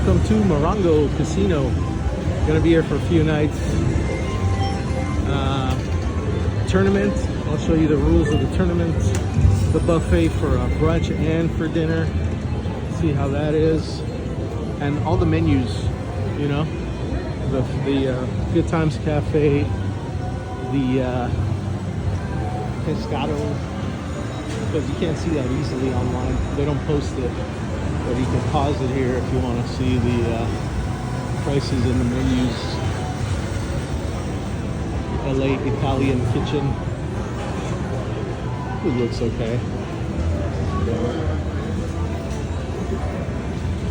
welcome to Morongo Casino. Gonna be here for a few nights. Tournament, I'll show you the rules of the tournament. The buffet for brunch and for dinner. See how that is. And all the menus, you know. The Good Times Café, the Pescato, because you can't see that easily online. They don't post it. But you can pause it here if you want to see the prices and the menus. LA Italian Kitchen. It looks okay.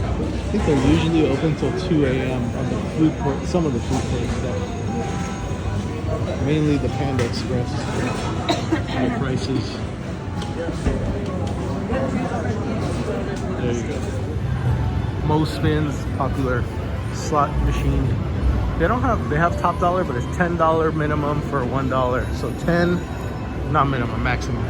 I think they're usually open till 2 a.m. on the food court, some of the food court stuff. Mainly the Panda Express. High prices. There you go. Mozen's popular slot machine. They have top dollar, but it's $10 minimum for $1. So 10, not minimum, maximum.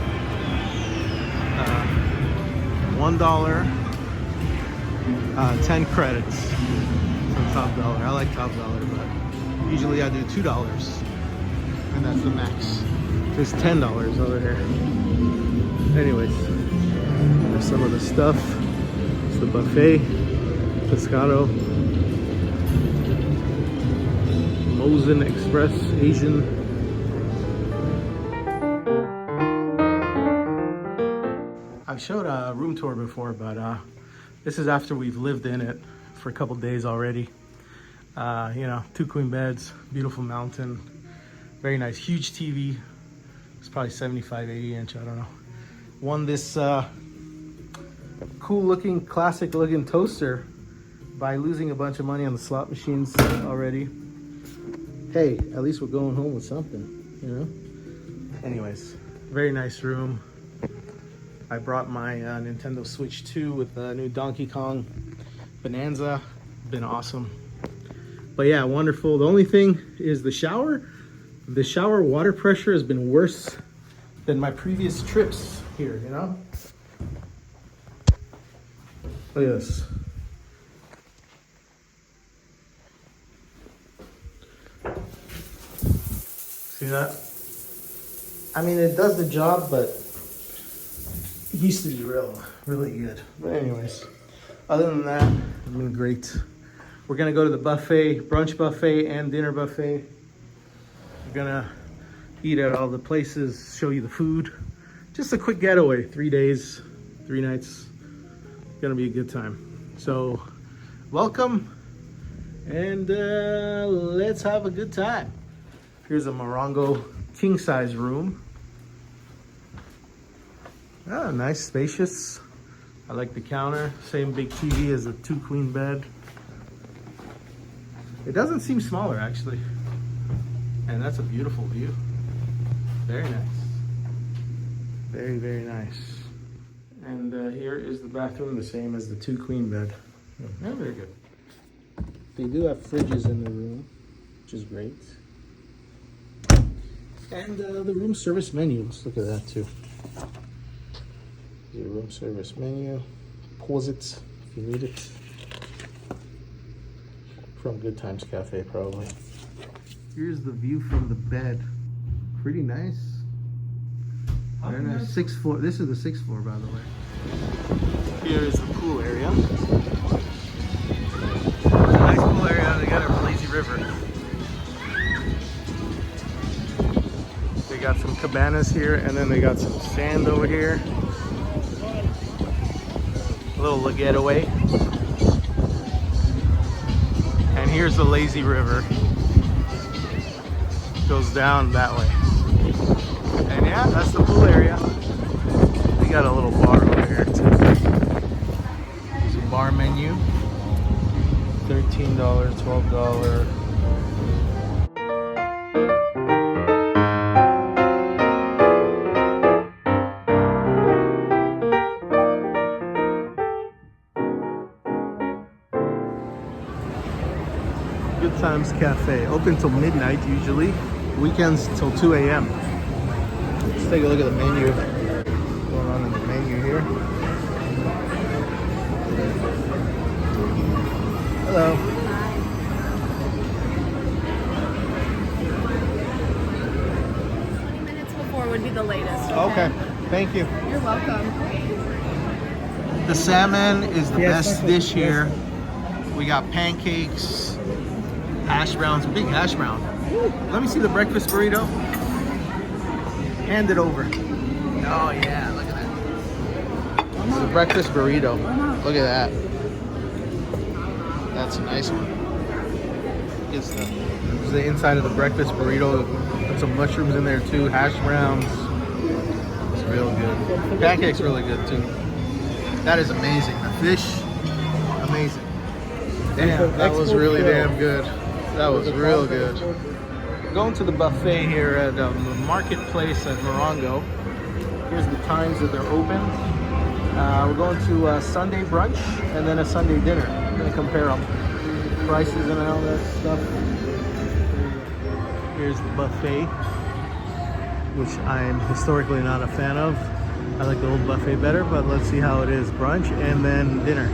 $1, 10 credits for top dollar. I like top dollar, but usually I do $2, and that's the max. There's $10 over here. Anyways, there's some of the stuff. It's the buffet, Pescato, Mozen Express, Asian. I've showed a room tour before, but this is after we've lived in it for a couple days already. You know, 2 queen beds, beautiful mountain, very nice, huge TV. It's probably 75, 80 inch, I don't know. Won this cool looking, classic looking toaster by losing a bunch of money on the slot machines already. Hey, at least we're going home with something, you know? Anyways, very nice room. I brought my Nintendo Switch 2 with the new Donkey Kong Bonanza. Been awesome. But yeah, wonderful. The only thing is the shower. The shower water pressure has been worse than my previous trips here, you know? Look at this. See that? I mean, it does the job, but it used to be really good. But anyways, other than that, it's been great. We're gonna go to the buffet, brunch buffet and dinner buffet. We're gonna eat at all the places, show you the food. Just a quick getaway, 3 days, 3 nights. Gonna be a good time. So welcome, and let's have a good time. Here's a Morongo king size room. Ah, nice, spacious. I like the counter. Same big TV as a 2 queen bed. It doesn't seem smaller actually. And that's a beautiful view. Very nice. Very, very nice. And here is the bathroom, the same as the 2 queen bed. Yeah, very good. They do have fridges in the room, which is great. And the room service menu, let's look at that too. The room service menu. Pause it if you need it. From Good Times Café, probably. Here's the view from the bed. Pretty nice. Very nice. 6th floor. This is the 6th floor, by the way. Here is the pool area. Nice pool area. They got a lazy river. They got some cabanas here, and then they got some sand over here. A little getaway. And here's the lazy river. Goes down that way. And yeah, that's the pool area. They got a little bar over here too. There's a bar menu. $13, $12. Good Times Café, open till midnight usually, weekends till 2 a.m. Let's take a look at the menu. What's going on in the menu here? Hello. 20 minutes before would be the latest. Okay. Thank you. You're welcome. The salmon is the best dish here. We got pancakes, hash browns, big hash brown. Let me see the breakfast burrito. Hand it over. Oh yeah, look at that. This is the breakfast burrito. Look at that. That's a nice one. This is the inside of the breakfast burrito. Put some mushrooms in there too, hash browns. It's real good. Pancakes really good too. That is amazing. The fish, amazing. Damn, that was really damn good. That was real good. Going to the buffet here at the marketplace at Morongo. Here's the times that they're open. We're going to Sunday brunch and then a Sunday dinner. I'm gonna compare them, prices and all that stuff. Here's the buffet, which I'm historically not a fan of. I like the old buffet better, but let's see how it is. Brunch and then dinner.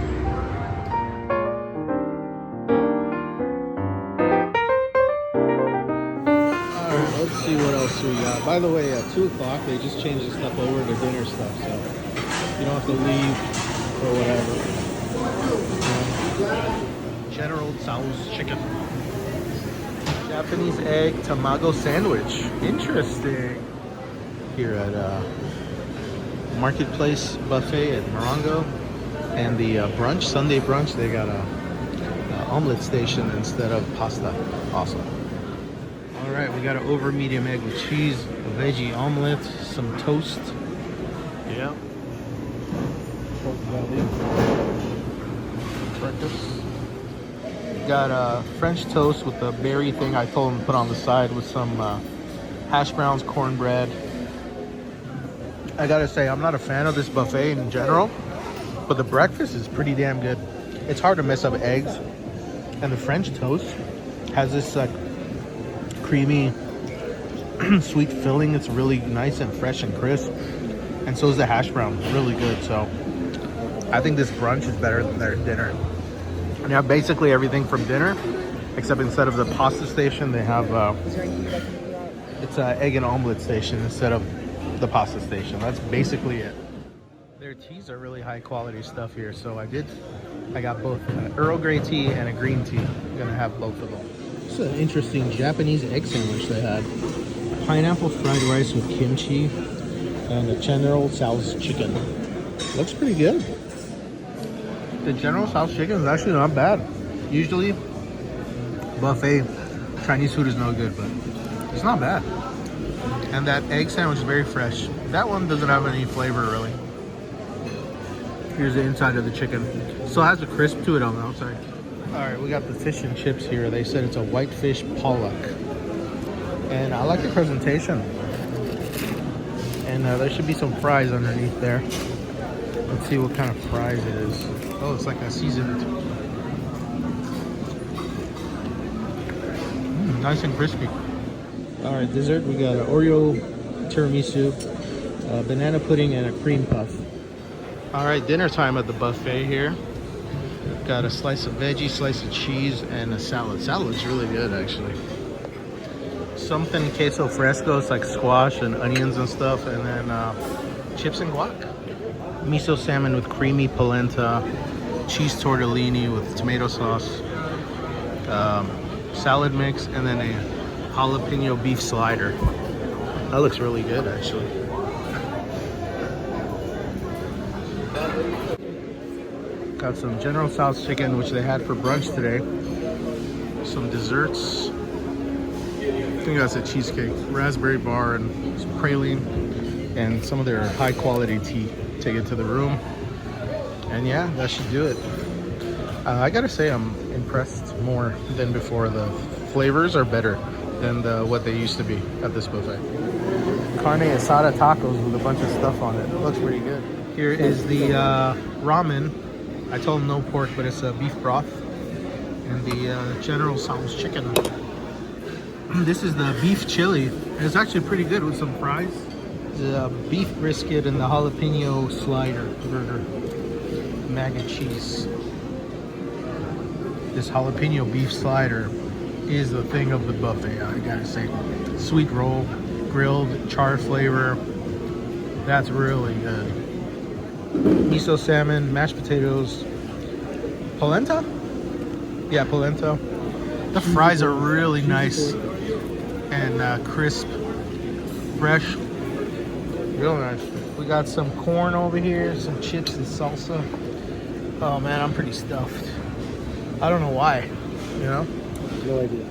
Alright, let's see what else we got. By the way, at 2 o'clock, they just changed the stuff over to dinner stuff, so you don't have to leave or whatever. General Tso's chicken. Japanese egg tamago sandwich. Interesting. Here at Marketplace Buffet at Morongo. And the brunch, Sunday brunch, they got a omelet station instead of pasta. Awesome. All right, we got an over medium egg with cheese, a veggie omelet, some toast. Yeah. Pork belly. Breakfast. Got French toast with the berry thing I told him to put on the side with some hash browns, cornbread. I gotta say, I'm not a fan of this buffet in general, but the breakfast is pretty damn good. It's hard to mess up eggs, and the French toast has this creamy, sweet filling. It's really nice and fresh and crisp, and so is the hash brown. Really good. So I think this brunch is better than their dinner. And they have basically everything from dinner, except instead of the pasta station, they have it's an egg and omelet station instead of the pasta station. That's basically it. Their teas are really high quality stuff here, so I got both an Earl Grey tea and a green tea. I'm gonna have both of them. This is an interesting Japanese egg sandwich they had. Pineapple fried rice with kimchi and a General Tso's chicken. Looks pretty good. The General Tso's chicken is actually not bad. Usually buffet Chinese food is no good, but it's not bad. And that egg sandwich is very fresh. That one doesn't have any flavor really. Here's the inside of the chicken. Still has a crisp to it on the outside. All right, we got the fish and chips here. They said it's a whitefish pollock. And I like the presentation. And there should be some fries underneath there. Let's see what kind of fries it is. Oh, it's like a seasoned. Nice and crispy. All right, dessert. We got an Oreo tiramisu, banana pudding, and a cream puff. All right, dinner time at the buffet here. Got a slice of veggie, slice of cheese, and a salad. Salad's really good, actually. Something queso fresco. It's like squash and onions and stuff, and then chips and guac. Miso salmon with creamy polenta, cheese tortellini with tomato sauce, salad mix, and then a jalapeno beef slider. That looks really good, actually. Got some General Tso's chicken, which they had for brunch today. Some desserts. I think that's a cheesecake, raspberry bar, and some praline, and some of their high quality tea. Take it to the room, and yeah, that should do it. I gotta say, I'm impressed more than before. The flavors are better than what they used to be at this buffet. Carne asada tacos with a bunch of stuff on it. It looks pretty good. Here is the ramen. I told them no pork, but it's a beef broth. And the General Tso's chicken. This is the beef chili. And it's actually pretty good with some fries. The beef brisket and the jalapeno slider burger. Mac and cheese. This jalapeno beef slider is the thing of the buffet, I gotta say. Sweet roll, grilled, char flavor. That's really good. Miso salmon, mashed potatoes, polenta? Yeah, polenta. The fries are really nice and crisp, fresh. Real nice. We got some corn over here, some chips and salsa. Oh man, I'm pretty stuffed. I don't know why, you know? No idea.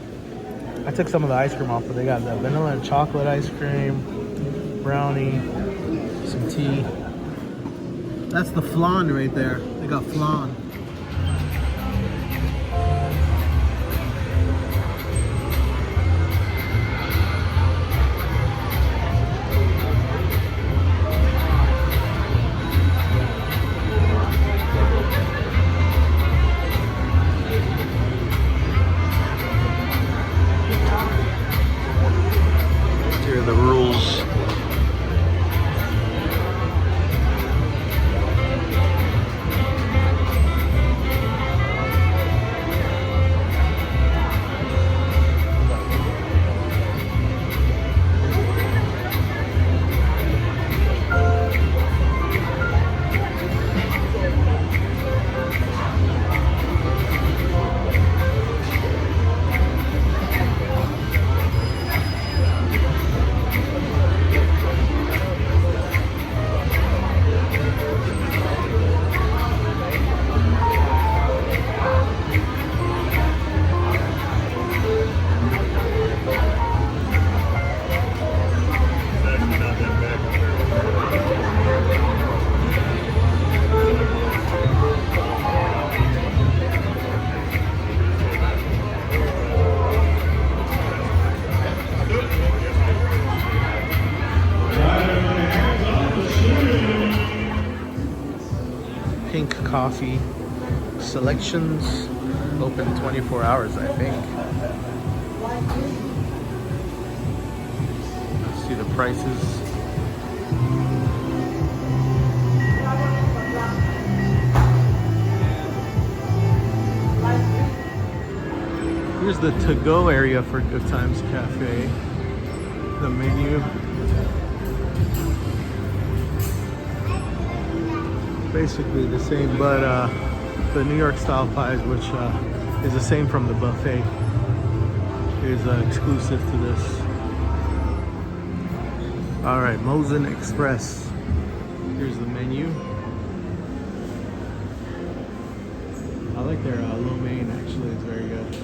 I took some of the ice cream off, but they got the vanilla and chocolate ice cream, brownie, some tea. That's the flan right there. They got flan. Here are the rules. Pink coffee selections, open 24 hours, I think. Let's see the prices. Here's the to-go area for Good Times Cafe. The menu. Basically the same, but the New York style pies, which is the same from the buffet, is exclusive to this. All right, Mozen Express. Here's the menu. I like their lo mein, actually, it's very good.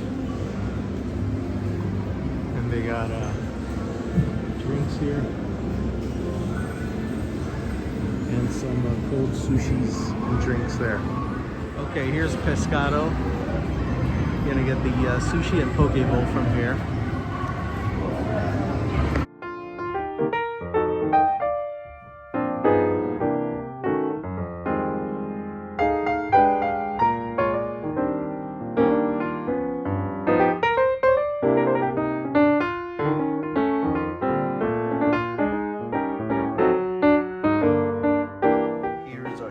And they got drinks here. And some cold sushis and drinks there. Okay, here's Pescato. Gonna get the sushi and poke bowl from here.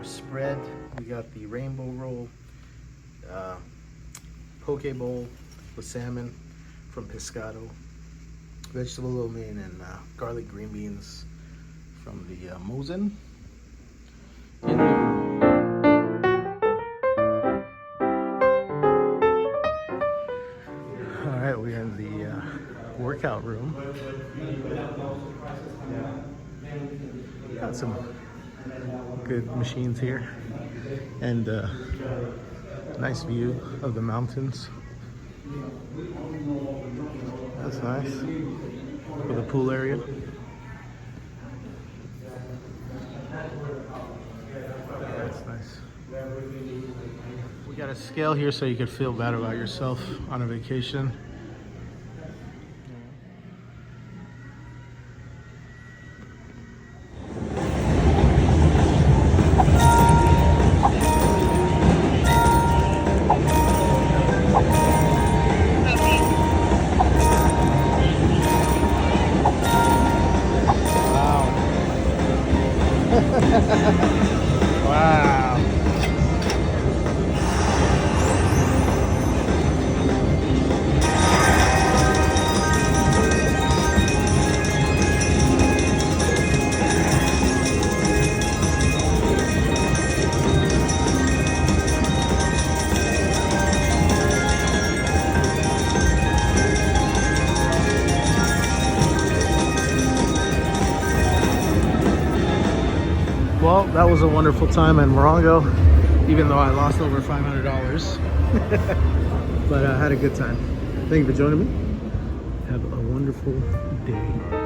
Spread. We got the rainbow roll, poke bowl with salmon from Pescato, vegetable lo mein, and garlic green beans from the Mozen. All right, we're in the workout room. Got some good machines here, and nice view of the mountains. That's nice. With a pool area. That's nice. We got a scale here so you could feel bad about yourself on a vacation. Wow. was a wonderful time in Morongo, even though I lost over $500. But I had a good time. Thank you for joining me. Have a wonderful day.